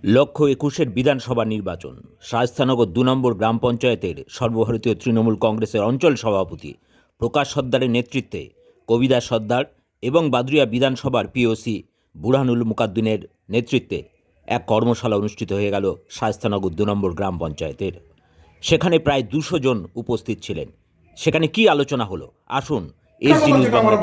লক্ষ্য ২১-এর বিধানসভা নির্বাচন। শায়েস্তানগর ২ নম্বর গ্রাম পঞ্চায়েতের সর্বভারতীয় তৃণমূল কংগ্রেসের অঞ্চল সভাপতি প্রকাশ সর্দারের নেতৃত্বে কবিদাস সর্দার এবং বাদুড়িয়া বিধানসভার পিওসি বুরহানুল মুকাদ্দিনের নেতৃত্বে এক কর্মশালা অনুষ্ঠিত হয়ে গেল শায়েস্তানগর ২ নম্বর গ্রাম পঞ্চায়েতের। সেখানে প্রায় ২০০ জন উপস্থিত ছিলেন। সেখানে কি আলোচনা হলো আসুন এসডি নিউজ বাংলা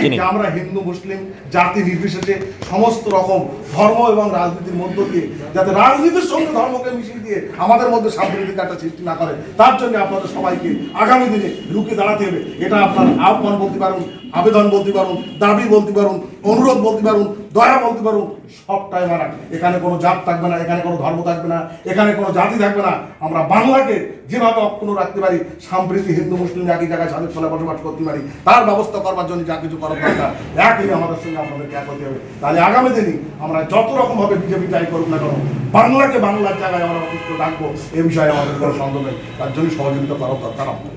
জেনে। আমরা হিন্দু মুসলিম জাতি নির্বিশেষে সমস্ত রকম ধর্ম এবং রাজনীতির মধ্য দিয়ে যাতে রাজনীতির সঙ্গে ধর্মকে মিশিয়ে দিয়ে আমাদের মধ্যে সাম্প্রদায়িক একটা সৃষ্টি না করে, তার জন্য আপনাদের সবাইকে আগামী দিনে রুখে দাঁড়াতে হবে। এটা আপনার আহ্বান বলতে পারুন, আবেদন বলতে পারুন, দাবি বলতে পারুন, অনুরোধ বলতে পারুন, দয়া বলতে পারুন, সবটাই মারা। এখানে কোনো জাত থাকবে না, এখানে কোনো ধর্ম থাকবে না, এখানে কোনো জাতি থাকবে না। আমরা বাংলাকে যেভাবে অক্ষুণ্ণ রাখতে পারি, সম্প্রীতি হিন্দু মুসলিম একই জায়গায় স্বাধীন ফলে বসবাস করতে পারি, তার ব্যবস্থা করবার জন্য যা কিছু করার দরকার একই আমাদের সঙ্গে আপনাদেরকে এক হতে হবে। তাহলে আগামী দিনই আমরা যত রকমভাবে বিজেপি যাই করুক না কেন, বাংলাকে বাংলার জায়গায় আমরা অতিষ্ঠ রাখবো, এ বিষয়ে আমাদের কোনো সন্দেহ নেই। তার জন্য সহযোগিতা করার দরকার আপনাদের।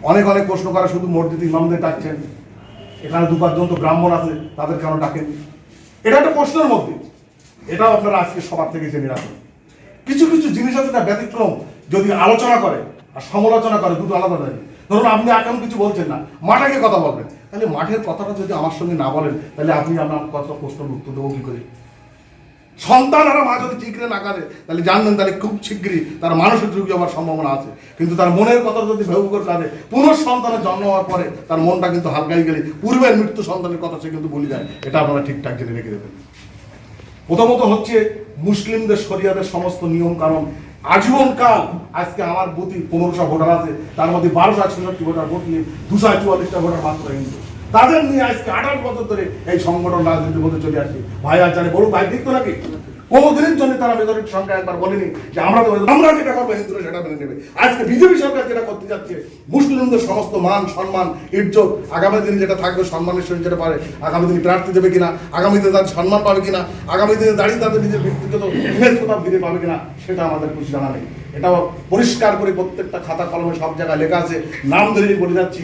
অনেক অনেক প্রশ্ন করে শুধু মসজিদ ইমামদের ডাকছেন, এখানে ২ জন তো ব্রাহ্মণ আছে, তাদের কেন ডাকেন? এটা একটা প্রশ্নের মধ্যে, এটাও আপনারা আজকে সবার থেকে জেনে রাখেন। কিছু কিছু জিনিস আছে না, ব্যতিক্রম যদি আলোচনা করে আর সমালোচনা করে, দুটো আলাদা থাকে। ধরুন আপনি এখন কিছু বলছেন না, মাঠে গিয়ে কথা বলবেন, তাহলে মাঠের কথাটা যদি আমার সঙ্গে না বলেন, তাহলে আপনি আপনার কথা প্রশ্নের উত্তর দেবো কি করে? সন্তান আর মা যদি চিকরে না করে, তাহলে জানবেন তাহলে খুব শীঘ্রই তার মানসিক রোগী হওয়ার সম্ভাবনা আছে। কিন্তু তার মনের কথা যদি ভেউ করে কাঁদে, পুনঃসন্তানের জন্ম হওয়ার পরে তার মনটা কিন্তু হালকাই গেলে পূর্বের মৃত্যু সন্তানের কথা সে কিন্তু ভুলে যায়। এটা আপনারা ঠিকঠাক জেনে রেখে দেবেন। প্রথমত হচ্ছে মুসলিমদের শরিয়াতের সমস্ত নিয়ম কানুন আজীবনকাল। আজকে আমার বুথে 1500 ভোটার আছে, তার মধ্যে 1266 ভোটার ভোট নিয়ে 244টা ভোটার মাত্র হিন্দু। তাদের নিয়ে আজকে 28 বছর ধরে এই সংগঠন রাজনীতির মধ্যে চলে আসছে। ভাই আর জানে বড় ভাই দেখতো নাকি কোনোদিনের জন্য তারা মেজরিটি সংখ্যা একবার বলেনি যে আমরা যেটা করবো হিন্দুরা সেটা মেনে নেবে। আজকে বিজেপি সরকার যেটা করতে যাচ্ছে, মুসলিমদের সমস্ত মান সম্মান ইজ্জত আগামী দিনে যেটা থাকবে, সম্মানের সঙ্গে যেটা পারে, আগামী দিনে প্রার্থী দেবে কিনা, আগামী দিনে তাদের সম্মান পাবে কিনা, আগামী দিনে দাঁড়িয়ে তাদের নিজের ব্যক্তিগত ইমেজ কোথাও ফিরে পাবে কিনা, সেটা আমাদের কিছু জানা নেই। এটাও পরিষ্কার করে প্রত্যেকটা খাতা কলমে সব জায়গায় লেখা আছে। নাম ধরে বলে যাচ্ছি,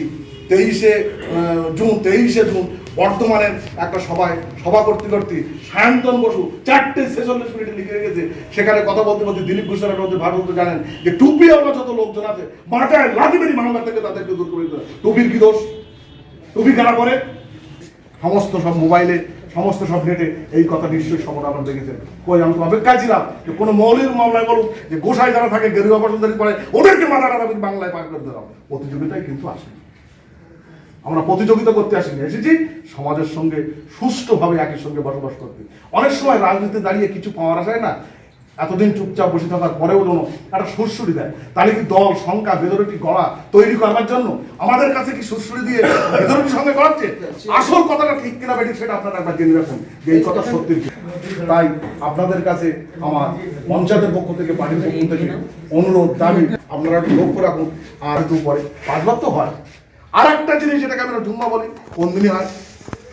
23শে জুন বর্ধমানের একটা সভা করতে করতে সায়ন্তন বসু 4:46 মিনিটে লিখে রেখেছে। সেখানে কথা বলতে বলতে দিলীপ ঘোষের মধ্যে ভারত জানেন যে টুপিওয়ালা যত লোকজন আছে, মাথায় লাঠি মেরে বাংলা থেকে তাদেরকে দূর করে দিতে। টুপির কি দোষ? টুপি কারা করে? সমস্ত সব মোবাইলে, সমস্ত সব নেটে এই কথা নিশ্চয়ই সবার আপনারা দেখেছেন। কই আমি তো অপেক্ষায় ছিলাম যে কোনো মৌলির মামলায় বলুক যে গোসাই যারা থাকে গেরুয়া পছন্দারি পড়ে, ওদেরকে মাথাটা বাংলায় পার করে দেওয়া। প্রতিযোগিতায় কিন্তু আসে, আমরা প্রতিযোগিতা করতে আসিনি, এসেছি সমাজের সঙ্গে সুষ্ঠুভাবে একই সঙ্গে বসবাস করতে। অনেক সময় রাজনীতিতে দাঁড়িয়ে কিছু পাওয়া যায় না, এতদিন চুপচাপ বসে থাকার পরেও যেন একটা সুরসুরি দেয়। তাহলে কি দল সংখ্যা মেজরিটি গড়া তৈরি করবার জন্য আমাদের কাছে কি সুরসুরি দিয়ে মেজরিটি সঙ্গে করাচ্ছে? আসল কথাটা ঠিক কিনা বেঠিক সেটা আপনারা একবার জেনে রাখুন যে এই কথা সত্যি। তাই আপনাদের কাছে আমার পঞ্চায়েতের পক্ষ থেকে, পার্টির পক্ষ থেকে অনুরোধ, দাবি, আপনারা একটু লক্ষ্য রাখুন। আর একটু পরে 5 বার তো হয়। আর একটা জিনিস যেটাকে আমরা জুম্মা বলি, কোন দিনই হয়?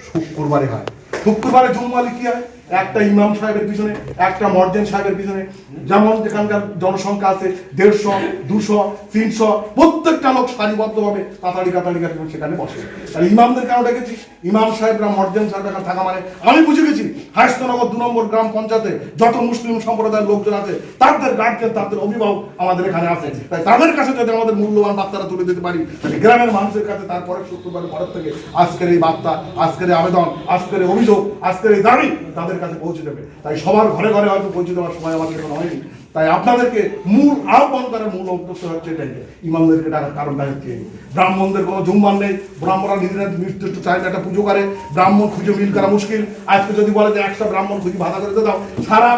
শুক্রবারে হয়। শুক্রবারে জুম্মা কি হয়? একটা ইমাম সাহেবের পিছনে, একটা মর্জেন সাহেবের পিছনে, যেমন যেখানকার জনসংখ্যা আছে 150, 200, 300, প্রত্যেকটা লোক সারিবদ্ধভাবে কাতারি সেখানে বসে। তাহলে ইমামদের কেন ডেকেছি? ইমাম সাহেবরা, মর্জেন সাহেব এখানে থাকা মানে আমি বুঝে গেছি শায়েস্তানগর 2 নম্বর গ্রাম পঞ্চায়েতে যত মুসলিম সম্প্রদায়ের লোকজন আছে, তাদের গার্জেন, তাদের অভিভাবক আমাদের এখানে আছে। তাই তাদের কাছে যদি আমাদের মূল্যবান বার্তাটা তুলে দিতে পারি, তাহলে গ্রামের মানুষের কাছে তারপরে শুক্রবারের পরের থেকে আজকের এই বার্তা, আজকের এই আবেদন, আজকের এই অভিযোগ, আজকের এই দাবি তাদের কাছে পৌঁছে দেবে। তাই সবার ঘরে ঘরে হয়তো পৌঁছে দেওয়ার সময় আমাদের এখন হয়নি। তাই আপনাদেরকে মূল আহ্বান করার মূল উদ্দেশ্য হচ্ছে এটাই, ইমামদেরকে ডাকার কারণটা হচ্ছে ব্রাহ্মণদের কোনো জুম্মান নেই। ব্রাহ্মণরা নিজেরা নির্দিষ্ট চাইলে একটা পুজো করে, ব্রাহ্মণ খুঁজে মিল করা মুশকিল। আজকে যদি বলে যে 100 ব্রাহ্মণ খুঁজে ভাড়া করে দাও, সারা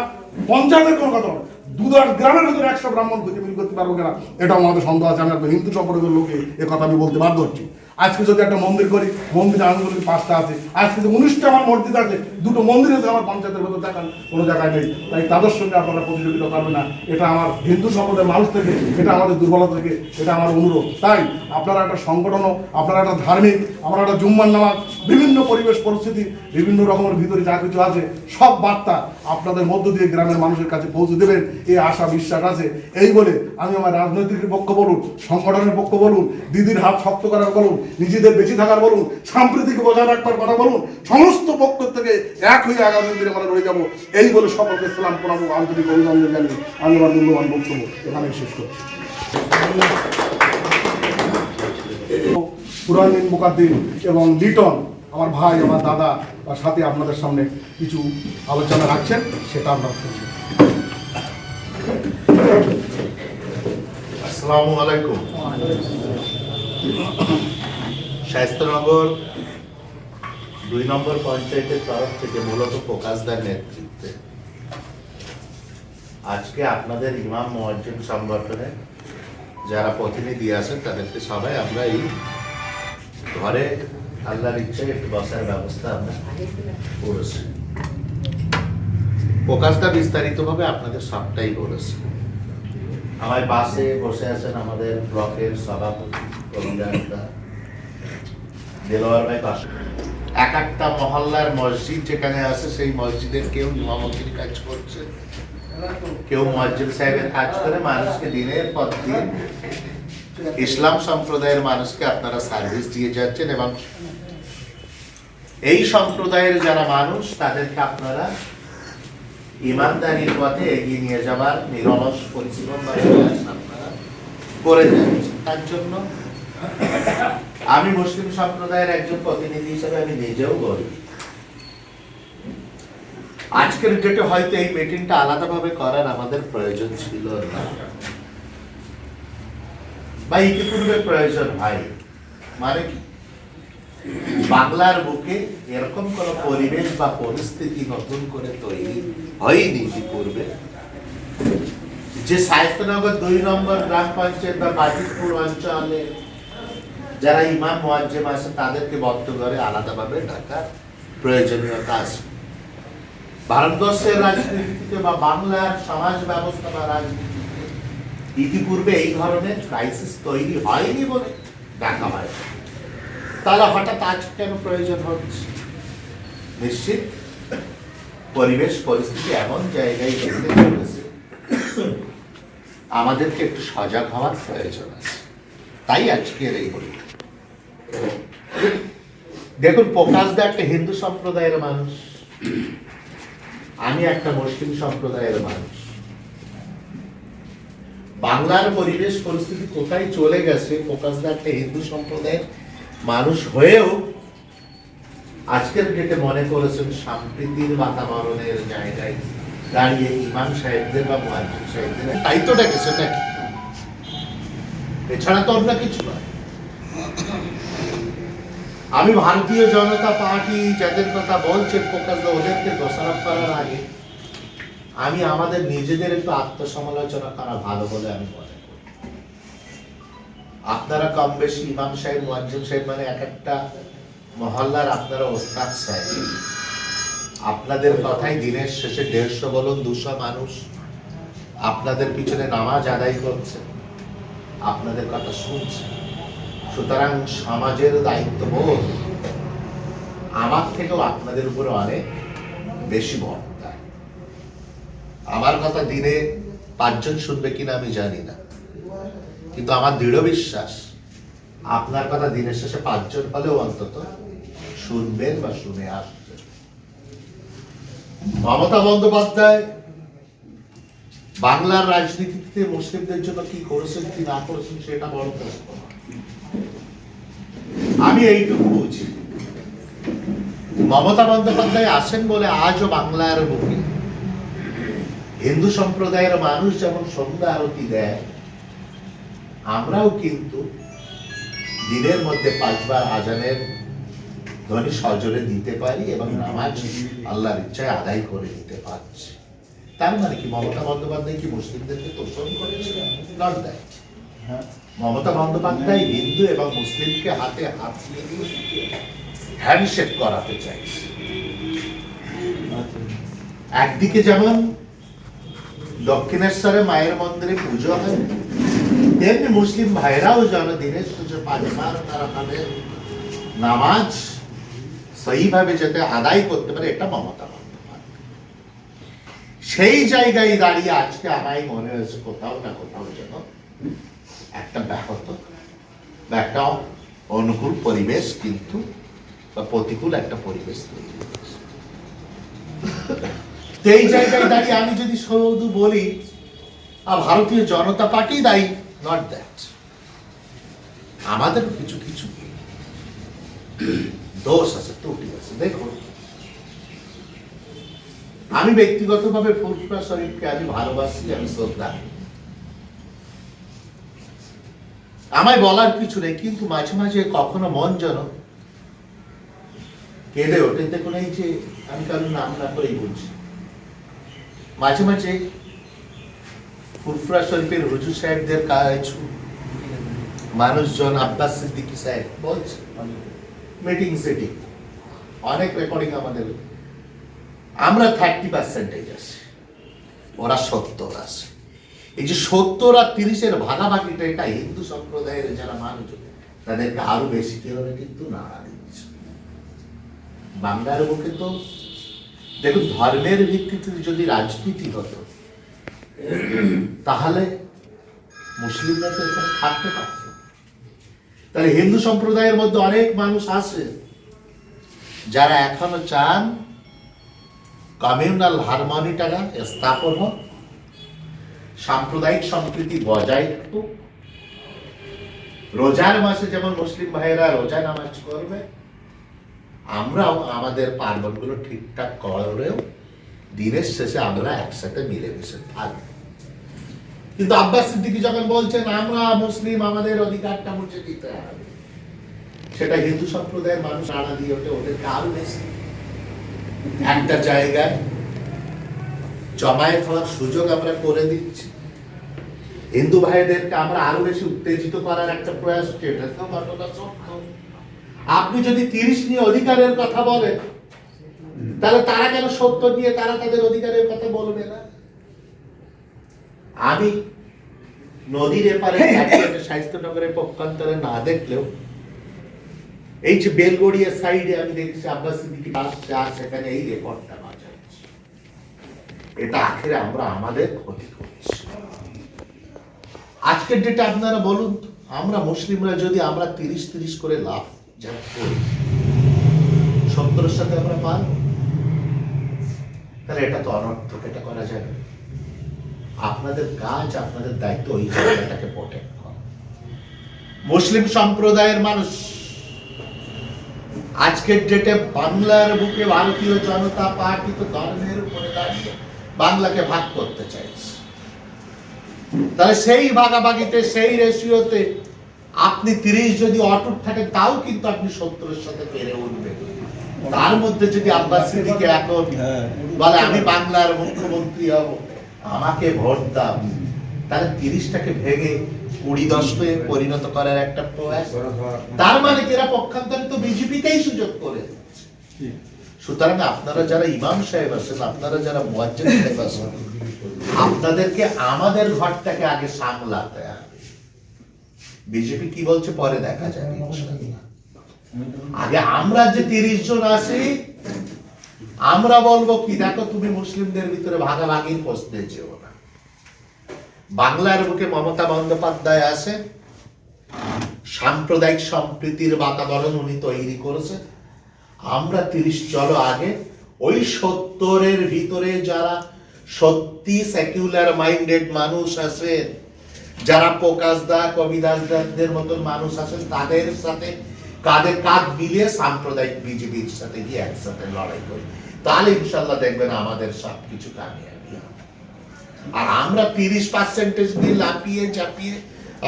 পঞ্চায়েতের কোনো কথা হবে, 2-10 গ্রামের ভিতরে 100 ব্রাহ্মণ খুঁজে মিল করতে পারবো কিনা এটাও আমাদের সন্দেহ আছে। আমি হিন্দু সম্প্রদায়ের লোকে এ কথা আমি বলতে বাধ্য হচ্ছি। আজকে যদি একটা মন্দির করি, মন্দিরে আনুষ্ঠানিক 5টা আছে, আজকে যদি 19টা আমার মসজিদ আছে, 2টো মন্দির আছে আমার পঞ্চায়েতের ভেতর, দেখান কোনো জায়গায় নেই। তাই তাদের সঙ্গে আপনারা প্রতিযোগিতা করবেন না। এটা আমার হিন্দু সম্প্রদায়ের মানুষ থেকে, এটা আমাদের দুর্বলতা থেকে, এটা আমার অনুরোধ। তাই আপনারা একটা সংগঠনও, আপনারা একটা ধার্মিক, আমরা একটা জুম্মার নামাজ বিভিন্ন পরিবেশ পরিস্থিতি, বিভিন্ন রকমের ভিতরে যা কিছু আছে সব বার্তা আপনাদের মধ্য দিয়ে গ্রামের মানুষের কাছে পৌঁছে দেবেন এই আশা বিশ্বাস আছে। এই বলে আমি আমার রাজনৈতিক পক্ষ বলুন, সংগঠনের পক্ষ বলুন, দিদির হাত শক্ত করার বলুন, নিজেদের বেঁচে থাকার বলুন, সাম্প্রতিক বজায় রাখবার কথা বলুন, সমস্ত পক্ষ থেকে এক হয়ে আগামী দিনে আমরা রয়ে যাবো। এই বলে সকলকে সালাম প্রণাম আন্তরিক অভিনন্দন জানিয়ে আমি আমার মূল্যবান বক্তব্য এখানে শেষ করছি। পুরানিন মুকাদ্দিম এবং লিটন আমার ভাই, আমার দাদা আর সাথে আপনাদের সামনে কিছু আলোচনা রাখছেন, সেটা আমরা শুনছি। আসসালামু আলাইকুম। শায়েস্তানগর 2 নম্বর পঞ্চায়েতের তরফ থেকে মূলত প্রকাশদার নেতৃত্বে আজকে আপনাদের ইমাম মুয়াজ্জিন সংগঠনে যারা প্রতিনিধি আছেন তাদেরকে সবাই আমরা এই ঘরে আল্লাহর ইচ্ছায় একটু বসার ব্যবস্থা আমরা করেছি। প্রকাশদা বিস্তারিতভাবে আপনাদের সবটাই বলেছে। আমার পাশে বসে আছেন আমাদের ব্লকের সভাপতি দেলোয়ার ভাই পাশে। এক একটা মহল্লার মসজিদ যেখানে আছে সেই মসজিদের কেউ ইমামতির কাজ করছে, কেউ মুয়াজ্জিন সাহেবের কাজ করে মানুষকে দিনের পর দিন ইসলাম সম্প্রদায়ের মানুষকে আপনারা সার্ভিস দিয়ে যাচ্ছেন এবং এই সম্প্রদায়ের যারা মানুষ তাদেরকে আপনারা ইমানদারির পথে এগিয়ে নিয়ে যাবার নিরলস পরিশ্রম আপনারা করে যাচ্ছেন। তার জন্য আমি মুসলিম সম্প্রদায়ের একজন প্রতিনিধি হিসেবে আমি নিজেও গর্বিত। আজকের ডেটে হয়তো এই মিটিংটা আলাদাভাবে করার আমাদের প্রয়োজন ছিল না, বা ইতিপূর্বে প্রয়োজন হয়। মানে কি, বাংলার বুকে এরকম কোন পরিবেশ বা পরিস্থিতি নতুন করে তৈরি হয়নি ইতিপূর্বে যে শায়েস্তানগর 2 নম্বর গ্রাম পঞ্চায়েত বা বাজিতপুর অঞ্চলে যারা ইমাম মুয়াজ্জিম আছে তাদেরকে বদ্ধ করে আলাদাভাবে ডাকার প্রয়োজনীয়তা আছে। ভারতবর্ষের রাজনীতিতে বা বাংলার সমাজ ব্যবস্থা বা রাজনীতিতে ইতিপূর্বে এই ধরনের ক্রাইসিস তৈরি হয়নি বলে দেখা হয়। তাহলে হঠাৎ আজ কেন প্রয়োজন হচ্ছে? নিশ্চিত পরিবেশ পরিস্থিতি এমন জায়গায় গেছে আমাদেরকে একটু সজাগ হওয়ার প্রয়োজন আছে। তাই আজকের এই বই দেখুন, প্রকাশদা একটা হিন্দু সম্প্রদায়ের মানুষ, আমি একটা মুসলিম সম্প্রদায়ের মানুষ। বাংলার পরিবেশ পরিস্থিতি কোথায় চলে গেছে, প্রকাশদা একটা হিন্দু সম্প্রদায়ের মানুষ হয়েও আজকের ডেটে মনে করেছেন সম্প্রীতির বাতাবরণের জায়গায় দাঁড়িয়ে ইমাম সাহেবদের বা মুয়াজ্জিন সাহেবদের দায়িত্বটা কি, সেটা কি? এছাড়া তো অন্য কিছু নয়। আমি ভারতীয় জনতা পার্টি যাদের কথা বলছে প্রকাশদা ওদেরকে দোষারোপ করার আগে আমি আমাদের নিজেদের একটু আত্মসমালোচনা করা ভালো বলে আমি মনে করি। আপনারা কম বেশি ইমাম সাহেব মুয়াজ্জিন সাহেব মানে এক একটা মহল্লার আপনারা ওস্তাদ সাহেব। আপনাদের কথাই দিনের শেষে 150 বলুন 200 মানুষ আপনাদের পিছনে নামাজ আদায় করছে, আপনাদের কথা শুনছে। সুতরাং সমাজের দায়িত্ববোধ আমার থেকেও আপনাদের উপরে অনেক বেশি বর্তায়। আমার কথা দিনে 5 জন শুনবে কিনা আমি জানি না, কিন্তু আমার দৃঢ় বিশ্বাস আপনার কথা দিনের শেষে 5 জন হলেও অন্তত শুনবেন বা শুনে আসবেন। মমতা বন্দ্যোপাধ্যায় বাংলার রাজনীতিতে মুসলিমদের জন্য কি করেছেন কি না করেছেন সেটা বড় প্রশ্ন। আমি এইটুকু বুঝি, মমতা বন্দ্যোপাধ্যায় আসেন বলে আজও বাংলার বুকে হিন্দু সম্প্রদায়ের মানুষ যেমন সন্ধ্যা আরতি দেয়, আমরাও কিন্তু দিনের মধ্যে 5 বার আজানের ধ্বনি সজোরে দিতে পারি এবং নামাজ আল্লাহর ইচ্ছায় আদায় করে দিতে পারছি। তার মানে কি মমতা বন্দ্যোপাধ্যায় কি মুসলিমদেরকে তোষণ করেছে? Not that. মমতা বন্দ্যোপাধ্যায় হিন্দু এবং মুসলিমকে হাতে হাত মিলিয়ে হ্যান্ডশেক করাতে চাইছে। একদিকে যেমন দক্ষিণেশ্বরে মায়ের মন্দিরে পুজো হয়, তেমনি মুসলিম ভাইরাও যেন দিনের শেষে 5 বার তারা তাদের নামাজ সহিভাবে যাতে আদায় করতে পারে, এটা মমতা বন্দ্যোপাধ্যায়। সেই জায়গায় দাঁড়িয়ে আজকে আমায় মনে হয়েছে কোথাও না কোথাও যেন একটা ব্যাহত বা একটা অনুকূল পরিবেশ কিন্তু বা প্রতিকূল একটা পরিবেশ তৈরি হয়েছে। তো এই জায়গায় দাঁড়িয়ে আমি যদি শুধু বলি ভারতীয় জনতা পার্টি দায়ী, নট দ্যাট, আমাদের কিছু কিছু দোষ আছে, ত্রুটি আছে। দেখুন, আমি ব্যক্তিগতভাবে ফুরফুরা শরীফকে আমি ভালোবাসি, আমি শ্রদ্ধা, আমায় বলার কিছু নেই, কিন্তু মাঝে মাঝে কখনো মন যেন কেঁদে ওঠে। দেখুন, এই যে আমি কারোর নাম না করেই বলছি, মাঝে মাঝে ফুরফুরা শরীফের হুজুর সাহেবদের কিছু মানুষজন, আব্বাস সিদ্দিকী সাহেব বলছে মিটিং সিটিং, অনেক রেকর্ডিং আমাদের, আমরা 30% আছি, ওরা 70 আছে। এই যে 70 আর 30-এর ভাগাভাগিটা, এটা হিন্দু সম্প্রদায়ের যারা মানুষ তাদেরকে আরো বেশি কিভাবে কিন্তু নাড়া দিচ্ছে। বাংলার বুকে তো দেখুন, ধর্মের ভিত্তিতে যদি রাজনীতি হতো তাহলে মুসলিমরা তো এখানে থাকতে পারত। তাহলে হিন্দু সম্প্রদায়ের মধ্যে অনেক মানুষ আছে যারা এখনো চান কমিউনাল হারমোনিটা স্থাপন হোক, সাম্প্রদায়িক সম্প্রীতি বজায় থাকুক, রোজার মাসে যেমন মুসলিম ভাইয়েরা রোজা নামাজ করবে, আমরাও আমাদের পার্বণগুলো ঠিকঠাক করেও দিনের শেষে আমরা একসাথে মিলেমিশে থাকবো। কিন্তু আব্বাস সিদ্দিকী যখন বলছেন আমরা মুসলিম, আমাদের অধিকারটা মুছে দিতে হবে, সেটা হিন্দু সম্প্রদায়ের মানুষ আড়া দিয়ে ওঠে, ওদেরকে আরো বেশি একটা জায়গায় জমায়েত হওয়ার সুযোগ আমরা করে দিচ্ছি। হিন্দু ভাইদেরকে আমরা আরো বেশি উত্তেজিত করার একটা প্রয়াস, এটা তো ঘটনা সত্য। আপনি যদি 30 নিয়ে অধিকারের কথা বলেন, তাহলে তারা কেন 70 নিয়ে তারা তাদের অধিকারের কথা বলবে না? আমি নদীর এপারে শাহিস্তানগরের পক্ষান্তরে না দেখলেও এই যে বেলগড়িয়া সাইডে আমি দেখছি আব্বাস সিদ্দিকী আসছে, আর সেখানে এই রেকর্ডটা বাজাচ্ছে। এটা আখেরে আমরা আমাদের ক্ষতি করছি। আজকের ডেটে আপনারা বলুন তো, আমরা মুসলিমরা যদি আমরা 30-30 করে লাভ যা করি, 70-এর সাথে আমরা পারব, তাহলে এটা তো অনর্থক, এটা করা যাবে। আপনাদের কাজ, আপনাদের দায়িত্ব ওই জায়গাটাকে প্রোটেক্ট করা। মুসলিম সম্প্রদায়ের মানুষ আজকের ডেটে বাংলার বুকে ভারতীয় জনতা পার্টি তো ধর্মের উপরে দাঁড়িয়ে বাংলাকে ভাগ করতে চাইছে। তাহলে সেই ভাগাভাগিতে, সেই রেশিওতে আপনি 30 যদি অটুট থাকেন, তাও কিন্তু আপনি 70-এর সাথে পেরে উঠবেন। তার মধ্যে যদি আব্বাস সিদ্দিকী এখন বলে আমি বাংলার মুখ্যমন্ত্রী হব, আমাকে ভোট দাও, তাহলে 30টাকে ভেঙে 20-10 পরিণত করার একটা প্রয়াস। তার মানে এরা পক্ষান্তরে তো বিজেপিকেই সুযোগ করে দিচ্ছে। সুতরাং আপনারা যারা ইমাম সাহেব আছেন, আপনারা যারা মুয়াজ্জিন সাহেব আছেন, আপনাদেরকে আমাদের ঘরটাকে আগে সামলাতে হবে। বিজেপি কি বলছে পরে দেখা যাবে, আগে আমরা যে 30 জন আছি, আমরা বলবো কি, দেখো তুমি মুসলিমদের ভিতরে ভাগাভাগির প্রশ্নে যেও না। বাংলার বুকে মমতা বন্দ্যোপাধ্যায় আছে, সাম্প্রদায়িক সম্প্রীতির বাতাবরণ উনি তৈরি করেছে। আমরা 30 চলো আগে, ওই 70-এর ভিতরে যারা সত্যি সেকুলার মাইন্ডেড মানুষ আছেন, যারা প্রকাশদা, কবিদাসদের মতন মানুষ আছেন, তাদের সাথে কাঁধে কাঁধ মিলিয়ে সাম্প্রদায়িক বিজেপির সাথে গিয়ে একসাথে লড়াই করি, তাহলে ইনশাল্লাহ দেখবেন আমাদের সবকিছু কামিয়াবি হবে। আর আমরা 30% নিয়ে লাফিয়ে চাপিয়ে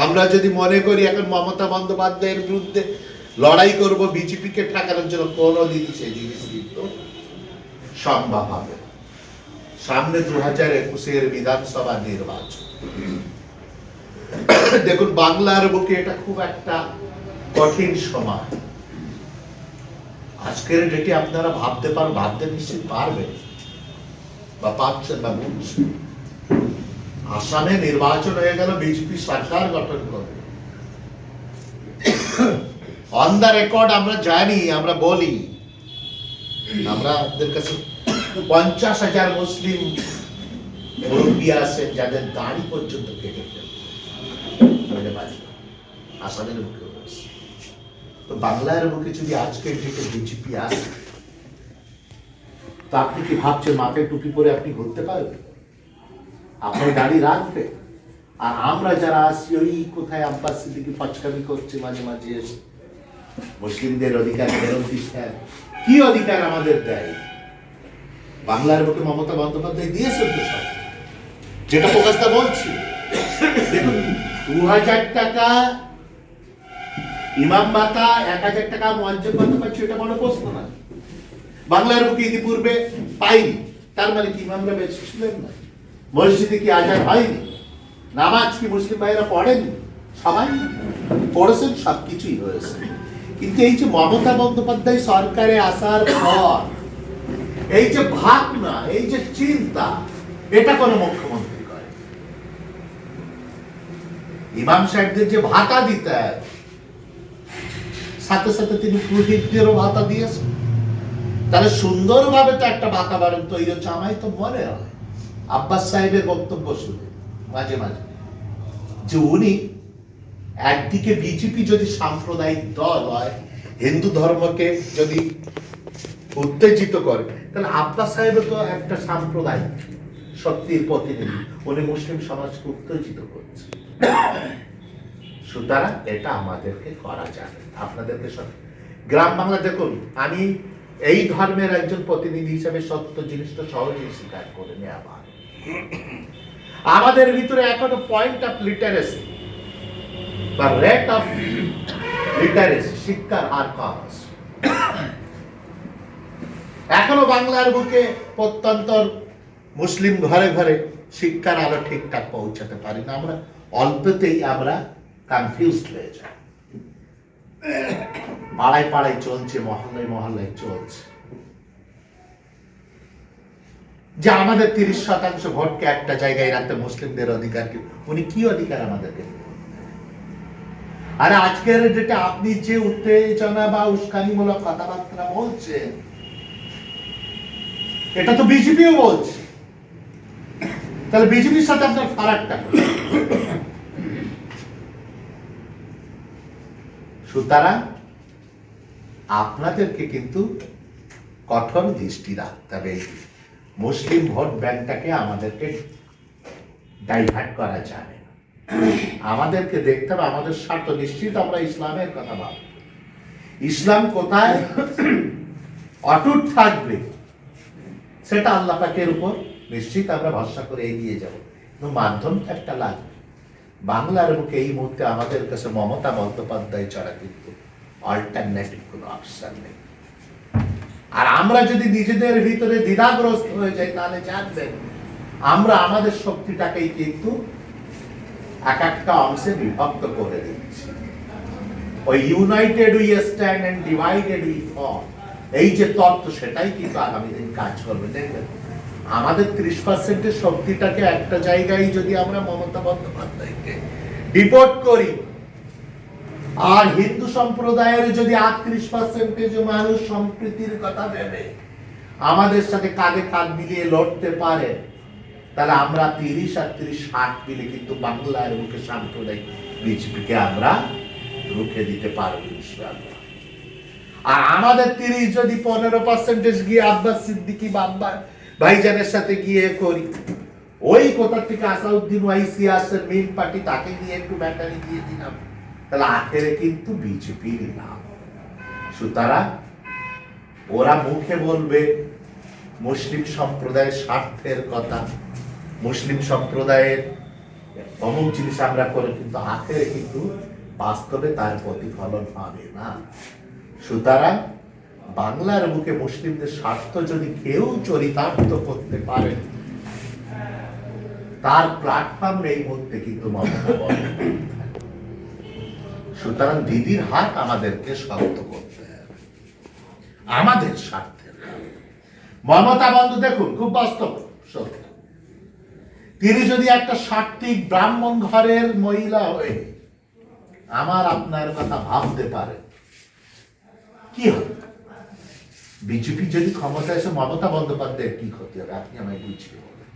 আমরা যদি মনে করি এখন মমতা বন্দ্যোপাধ্যায়ের বিরুদ্ধে লড়াই করব বিজেপিকে ঠেকানোর জন্য, কোনোদিনই সেই জিনিস কিন্তু সম্ভব হবে। সামনে 2021-এর বিধানসভা নির্বাচন, দেখুন বাংলার বুকে এটা খুব একটা কঠিন সময়। আজকের ডেটে আপনারা ভাবতে নিশ্চিত পারবেন বা পাচ্ছেন বা বুঝছেন, আসামে নির্বাচন হয়ে গেল, বিজেপি সরকার গঠন করবে। অন দ্য রেকর্ড আমরা জানি, আমরা বলি আমাদের কাছে 50,000 মুসলিম মুরব্বী আছেন যাদের দাড়ি পর্যন্ত কেটে ফেলে আসামের মুখে হয়েছে। তো বাংলার মুখে যদি আজকের ডেটে বিজেপি আসে, তো আপনি কি ভাবছেন মাথায় টুপি পরে আপনি ঘুরতে পারবেন? আপনার দাড়ি রাখবে? আর আমরা যারা আসি ওই কোথায় আব্বাস সিদ্দিকী পাচকামি করছে মাঝে মাঝে এসে মুসলিমদের অধিকার ফেরত দিচ্ছে। কি অধিকার আমাদের দেয়? বাংলার বুকে মমতা বন্দ্যোপাধ্যায় দিয়েছেন তো সব, যেটা প্রকাশটা বলছি। দেখুন 2000 টাকা ইমাম ভাতা, 1000 টাকা মুয়াজ্জিন ভাতা পাচ্ছে, এটা বড় প্রশ্ন না। বাংলার বুকে ইতিপূর্বে পাইনি, তার মানে কি ইমামরা বেঁচে ছিলেন না? মসজিদে কি আজান হয়নি? নামাজ কি মুসলিম ভাইরা পড়েনি? সবাই পড়েছেন, সবকিছুই হয়েছে। কিন্তু এই যে মমতা বন্দ্যোপাধ্যায় সরকারে আসার পর এই যে ভাবনা, এই যে চিন্তা, এটা কোনো মুখ্যমন্ত্রী করে। ইমাম সাহেবদের যে ভাতা দিতেন, সাথে সাথে তিনি পুরোহিতদেরও ভাতা দিয়েছেন। তাহলে সুন্দরভাবে তো একটা বাতাবরণ তৈরি হচ্ছে। আমায় তো মনে হয় আব্বাস সাহেবের বক্তব্য শুনে মাঝে মাঝে যে উনি একদিকে বিজেপি যদি সাম্প্রদায়িক দল হয়, হিন্দু ধর্মকে যদি উত্তেজিত করে, তাহলে আব্বাস সাহেব তো একটা সাম্প্রদায়িক শক্তির প্রতিনিধি, উনি মুসলিম সমাজকে উত্তেজিত করছে। সুতরাং এটা আমাদেরকে করা যাবে। আপনাদেরকে গ্রাম বাংলা দেখুন, আমি এই ধর্মের একজন প্রতিনিধি হিসেবে সত্য জিনিসটা সহজেই স্বীকার করে নেওয়া ভালো। আমাদের ভিতরে এখনো পয়েন্ট অফ লিটারেসি বা রেট অফ লিটারেসি, শিক্ষার হার কম আছে। এখনো বাংলার বুকে প্রত্যন্তর মুসলিম ঘরে ঘরে শিক্ষার আলো ঠিকঠাক পৌঁছাতে পারি না। আমরা অল্পতেই আমরা কনফিউজড হয়ে যাই। পাড়ায় পাড়ায় চলছে, মহল্লায় মহল্লায় চলছে যে আমাদের 30% ভোটকে একটা জায়গায় রাখতে মুসলিমদের অধিকার কি? উনি কি অধিকার আমাদেরকে? আরে আজকের যেটা আপনি যে উত্তেজনা বা উস্কানিমূলক কথাবার্তা বলছেন, এটা তো বিজেপিও বলছে। তাহলে বিজেপির সাথে আপনার ফারাকটা কি? সুতরাং আপনাদেরকে কিন্তু কঠোর দৃষ্টি রাখতে হবে। মুসলিম ভোট ব্যাংকটাকে আমাদেরকে ডাইভার্ট করা যাবে না। আমাদেরকে দেখতে হবে আমাদের স্বার্থ। নিশ্চিত আমরা ইসলামের কথা ভাবব, ইসলাম কোথায় অটুট থাকবে সেটা আল্লাহ পাকের উপর নিশ্চিত আমরা ভরসা করে এগিয়ে যাব। কিন্তু মাধ্যম একটা লাগবে। বাংলার বুকে এই মুহূর্তে আমাদের কাছে মমতা বন্দ্যোপাধ্যায় ছাড়া কিন্তু অল্টারনেটিভ কোনো অপশন নেই। আর আমরা যদি নিজেদের ভিতরে দ্বিধাগ্রস্ত হয়ে যাই, তাহলে জানবেন আমরা আমাদের শক্তিটাকেই কিন্তু এক একটা অংশে বিভক্ত করে দিচ্ছি। ওই united we stand and divided we fall, এই যে তত্ত্ব, সেটাই কিন্তু আগামী দিন কাজ করবে। দেখবেন আমাদের 30% শক্তিটাকে একটা জায়গায় যদি আমরা মমতা বন্দ্যোপাধ্যায়কে ডিপোর্ট করি, আর হিন্দু সম্প্রদায়ের যদি 38% মানুষ সম্প্রীতির কথা ভেবে আমাদের সাথে কাঁধে কাঁধ মিলিয়ে লড়তে পারে, তাহলে আমরা 30 আর 30 60 মিলে কিন্তু বাংলার মুখে সাম্প্রদায়িক বিজেপিকে আমরা রুখে দিতে পারবো ইনশাআল্লাহ। আর আমাদের 30 যদি 15% গিয়ে আব্বাস সিদ্দিকী বাবা ভাইজানের সাথে গিয়ে করি, ওই কোথা থেকে আসাউদ্দিন ওয়াইসি আসেন মেইন পার্টি, তাকে গিয়ে একটু ব্যাটারি দিয়ে দিলাম, তাহলে আখেরে কিন্তু বিজেপির লাভ। সুতরাং ওরা মুখে বলবে মুসলিম সম্প্রদায়ের স্বার্থের কথা, মুসলিম সম্প্রদায়ের অমুক জিনিস আমরা করে, কিন্তু আখেরে কিন্তু বাস্তবে তার প্রতিফলন হবে না। সুতরাং বাংলার বুকে মুসলিমদের স্বার্থ যদি কেউ চরিতার্থ করতে পারে, তার প্ল্যাটফর্ম এই মুহূর্তে কিন্তু মমতা বন্দ্যোপাধ্যায়। সুতরাং দিদির হাত আমাদেরকে শক্ত করতে হবে আমাদের স্বার্থের। মমতা বন্দ্যোপাধ্যায় দেখুন খুব বাস্তব সত্য, তিনি যদি একটা সাত্ত্বিক ব্রাহ্মণ ঘরের মহিলা হয়ে আমার আপনার কথা ভাবতে পারে, কি হবে? বিজেপি যদি ক্ষমতায় এসে মমতা বন্দ্যোপাধ্যায়ের কি ক্ষতি হবে আপনি আমায় বুঝিয়ে বলেন।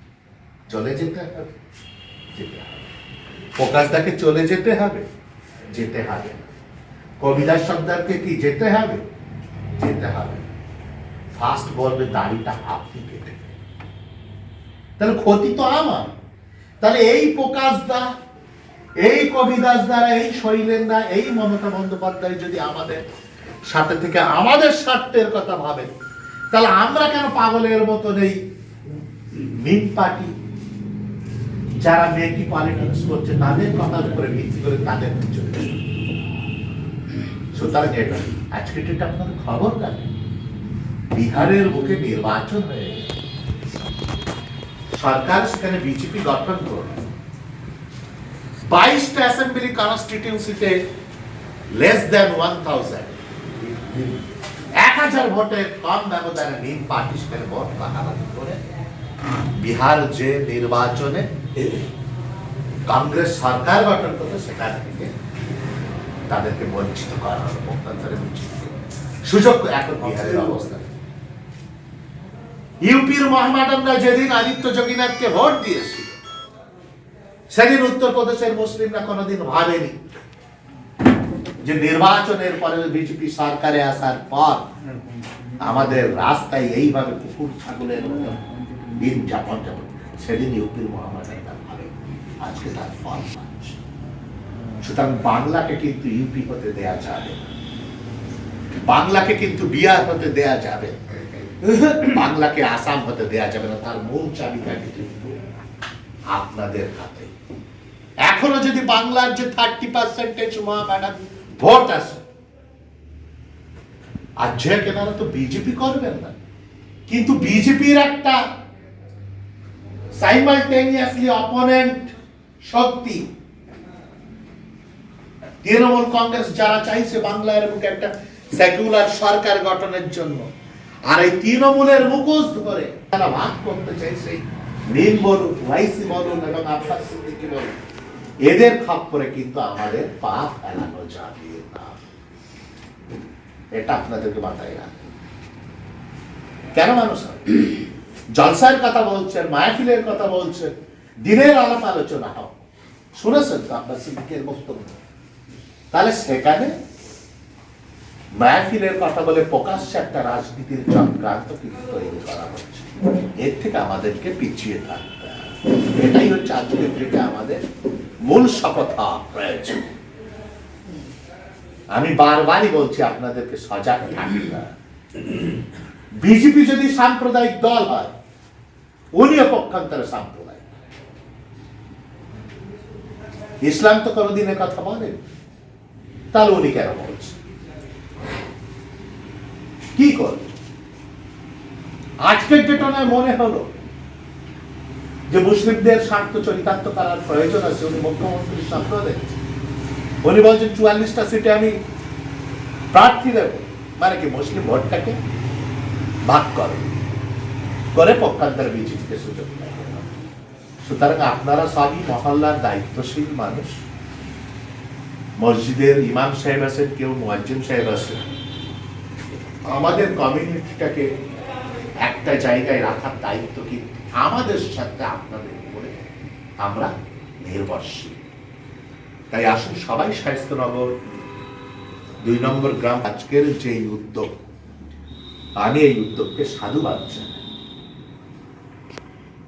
চলে যেতে হবে, যেতে হবে। প্রকাশদাকে চলে যেতে হবে, যেতে হবে না। কবিদাস সর্দারকে কি যেতে হবে, যেতে হবে। ফার্স্ট বলবে দাড়িটা আপনি কেটে দেন। তাহলে ক্ষতি তো আমার। তাহলে এই প্রকাশদা, এই কবিদাস দ্বারা, এই শৈলেন্দা, এই মমতা বন্দ্যোপাধ্যায় যদি আমাদের সাথে থেকে আমাদের স্বার্থের কথা ভাবে, তাহলে আমরা কেন পাগলের মতন এই মিম পার্টি যারা মেকি পলিটিক্স করছে তাদের কথার উপরে ভিত্তি করে তাদের পিছনে ছুটে। সুতরাং এটা আজকে এটা আপনাদের খবর রাখেন, বিহারের বুকে নির্বাচন হয়ে গেছে, সরকার সেখানে বিজেপি গঠন করবে, 22টা অ্যাসেম্বলি কনস্টিটিউন্সিতে লেস দেন 1000, 1000 ভোটের কম ব্যবধানে নিম পার্টি সেখানে ভোট ভাগাভাগি করে বিহার যে নির্বাচনে কংগ্রেস সরকার গঠন করবে সেখান থেকে তাদেরকে বঞ্চিত করা হবে, পক্ষান্তরে সুযোগ এখন বিহারের অবস্থা। ইউপির মহামাডানরা যেদিন আদিত্য যোগীনাথকে ভোট দিয়েছিল সেদিন উত্তরপ্রদেশের মুসলিমরা কোনোদিন ভাবেনি যে নির্বাচনের পরে বিজেপি সরকারে আসার পর আমাদের রাস্তায় এইভাবে কুকুর ছাগলের মতো দিন যাপন যাপন, সেদিন ইউপির মহামাডানরা ভাবে, আজকে তার ফল পাচ্ছে। সুতরাং বাংলাকে কিন্তু ইউপি হতে দেয়া যাবে না, বাংলাকে কিন্তু বিহার হতে দেয়া যাবে না, বাংলাকে আসাম হতে দেয়া যাবে না। তার মূল চাবিকাঠি কিন্তু আপনাদের হাতে। এখনো যদি বাংলার যে 30% মহামাডান ভোট আছে, আর যে কেনারা তো বিজেপি করবেন না, কিন্তু বিজেপির একটা সাইমালটেনিয়াসলি অপোনেন্ট শক্তি তৃণমূল কংগ্রেস, যারা চাইছে বাংলার বুকে একটা সেকুলার সরকার গঠনের জন্য, আর এই তৃণমূলের মুখোশ ধরে তারা ভাগ করতে চাইছে নীল বলুন, ওয়াইসি বলুন এবং আব্বাস সিদ্দিকী বলুন, এদের খপ্পরে কিন্তু আমাদের পা ফেলানো যাবে না। এটা আপনাদেরকে মাথায় রাখতে। কেন মানুষ জলসার কথা বলছেন, মাহফিলের কথা বলছেন, দিনের আলাপ আলোচনা হোক, শুনেছেন তো আব্বাস সিদ্দিকীর বক্তব্য? তাহলে সেখানে মাহফিলের কথা বলে প্রকাশ্যে একটা রাজনীতির চক্রান্ত কিন্তু তৈরি করা হচ্ছে। এর থেকে আমাদেরকে পিছিয়ে থাকতে হবে। এটাই হচ্ছে আজকের থেকে আমাদের মূল শপথ হওয়া প্রয়োজন। আমি বারবারই বলছি আপনাদেরকে সজাগ থাকতে হবে। বিজেপি যদি সাম্প্রদায়িক দল হয়, উনিও পক্ষান্তরে সাম্প্রদায়িক। ইসলাম তো কোনোদিনের কথা বলেন, তাহলে উনি কেন বলছেন? কি করবে? আজকের ঘটনায় মনে হলো যে মুসলিমদের স্বার্থ চরিতার্থ করার প্রয়োজন আছে। উনি মুখ্যমন্ত্রীর স্বপ্ন দেখছেন, উনি বলছেন 44টা সিটে আমি প্রার্থী দেব, মানে কি মুসলিম ভোটটাকে ভাগ করে পক্ষান্তরে বিজেপিকে সুযোগ দেয়। সুতরাং আপনারা সবই মহল্লার দায়িত্বশীল মানুষ, মসজিদের ইমাম সাহেব আছেন, কেউ মুয়াজ্জিন সাহেব আছেন, আমাদের কমিউনিটিটাকে একটা জায়গায় রাখার দায়িত্ব কিন্তু আমাদের সাথে আপনাদের উপরে আমরা নির্ভরশীল। তাই আসুন সবাই শায়েস্তানগর 2 নম্বর গ্রাম আজকের যে উদ্যোগ, আমি এই উদ্যোগকে সাধুবাদ জানাই।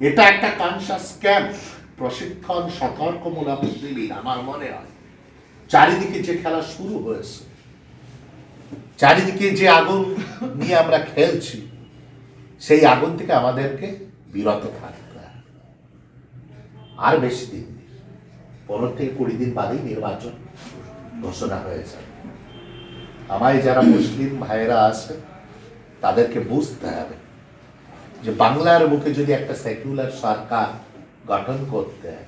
এটা একটা কনসাস ক্যাম্প, প্রশিক্ষণ, সতর্কমূলক শিবির। আমার মনে হয় চারিদিকে যে খেলা শুরু হয়েছে, চারিদিকে যে আগুন নিয়ে আমরা খেলছি, সেই আগুন থেকে আমাদেরকে বিরত থাকতে হবে। আর বেশি দিন নেই, 15 থেকে 20 দিন বাদেই নির্বাচন ঘোষণা হয়ে যাবে। আমায় যারা মুসলিম ভাইয়েরা আছে তাদেরকে বুঝতে হবে যে বাংলার বুকে যদি একটা সেকুলার সরকার গঠন করতে হয়,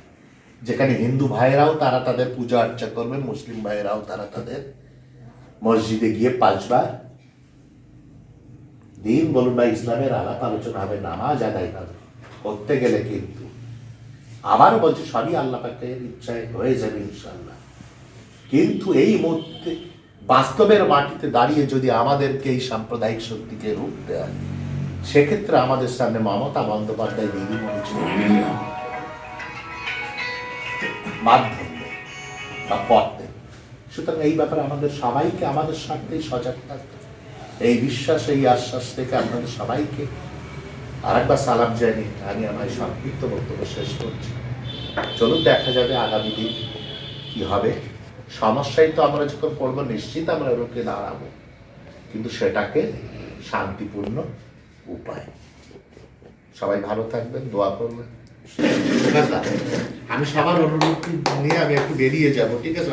যেখানে হিন্দু ভাইয়েরাও তারা তাদের পূজা অর্চা করবেন, মুসলিম ভাইয়েরাও তারা তাদের মসজিদে গিয়ে 5 বার দিন বলুন বা ইসলামের আলাপ আলোচনা হবে, নামাজ আদায় হবে, করতে গেলে কিন্তু আবারও বলছে সবই আল্লাহ পাকের ইচ্ছায় হয়ে যাবে ইনশাআল্লাহ। কিন্তু এই মুহূর্তে বাস্তবের মাটিতে দাঁড়িয়ে যদি আমাদেরকে এই সাম্প্রদায়িক শক্তিকে রূপ দেয়, সেক্ষেত্রে আমাদের সামনে মমতা বন্দ্যোপাধ্যায় দিদিমণি মাধ্যম বা পথ দেন। সুতরাং এই ব্যাপারে আমাদের সবাইকে আমাদের স্বার্থেই সজাগ থাকতে, এই বিশ্বাস এই আশ্বাস থেকে আপনাদের সবাইকে আরেকবার সালাম জানিয়ে আমি আমার সংক্ষিপ্ত বক্তব্য শেষ করছি। চলুন দেখা যাবে আগামী দিন কি হবে। সমস্যায় তো আমরা যখন পড়বো নিশ্চিত আমরা রুখে দাঁড়াবো, কিন্তু সেটাকে শান্তিপূর্ণ উপায়। সবাই ভালো থাকবেন, দোয়া করবেন। আমি সবার অনুরোধ নিয়ে আমি একটু বেরিয়ে যাব, ঠিক আছে?